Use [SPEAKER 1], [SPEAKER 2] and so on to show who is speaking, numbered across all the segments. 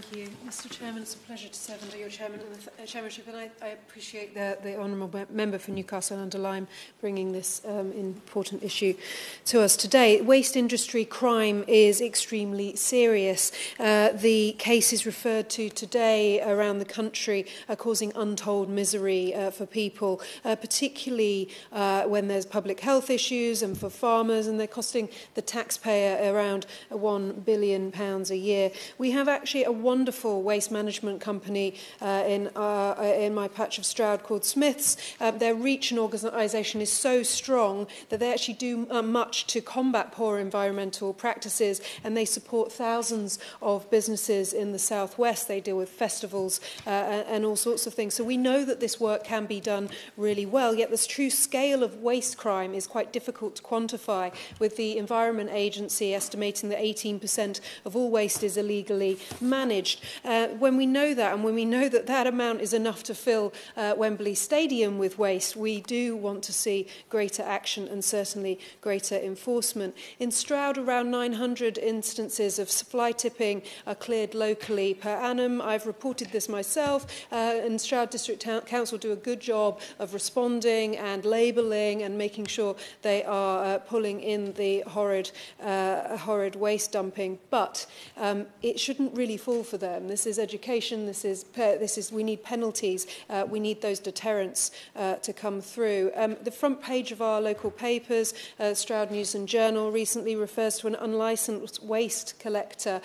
[SPEAKER 1] Thank you. Mr Chairman, it's a pleasure to serve under your chairmanship, and I appreciate the honourable member for Newcastle under Lyme bringing this important issue to us today. Waste industry crime is extremely serious. The cases referred to today around the country are causing untold misery for people, particularly when there's public health issues and for farmers, and they're costing the taxpayer around £1 billion a year. We have actually a wonderful waste management company in my patch of Stroud called Smiths. Their reach and organisation is so strong that they actually do much to combat poor environmental practices, and they support thousands of businesses in the southwest. They deal with festivals and all sorts of things. So we know that this work can be done really well, yet the true scale of waste crime is quite difficult to quantify, with the Environment Agency estimating that 18% of all waste is illegally managed. When we know that, and when we know that that amount is enough to fill Wembley Stadium with waste, we do want to see greater action and certainly greater enforcement. In Stroud, around 900 instances of fly tipping are cleared locally per annum. I've reported this myself, and Stroud District Council do a good job of responding and labelling and making sure they are pulling in the horrid waste dumping. But it shouldn't really fall for them. This is education. This is we need penalties. We need those deterrents to come through. The front page of our local papers, Stroud News and Journal, recently refers to an unlicensed waste collector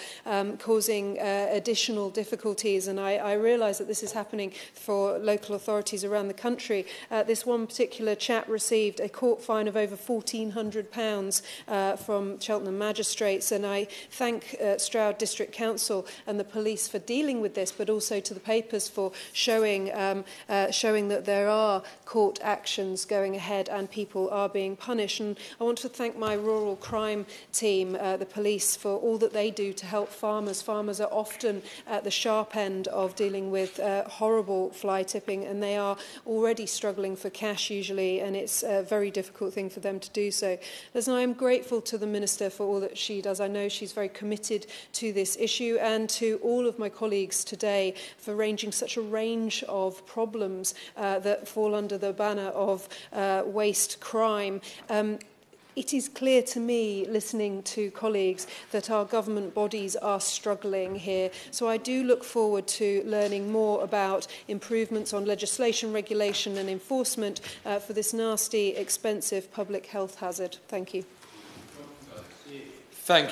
[SPEAKER 1] causing additional difficulties, and I realise that this is happening for local authorities around the country. This one particular chap received a court fine of over £1,400 from Cheltenham magistrates, and I thank Stroud District Council and the police for dealing with this, but also to the papers for showing that there are court actions going ahead and people are being punished. And I want to thank my rural crime team, the police, for all that they do to help farmers. Farmers are often at the sharp end of dealing with horrible fly tipping, and they are already struggling for cash usually, and it's a very difficult thing for them to do so. Listen, I am grateful to the Minister for all that she does. I know she's very committed to this issue, and to all of my colleagues today for ranging such a range of problems that fall under the banner of waste crime. It is clear to me, listening to colleagues, that our government bodies are struggling here. So I do look forward to learning more about improvements on legislation, regulation and enforcement for this nasty, expensive public health hazard. Thank you.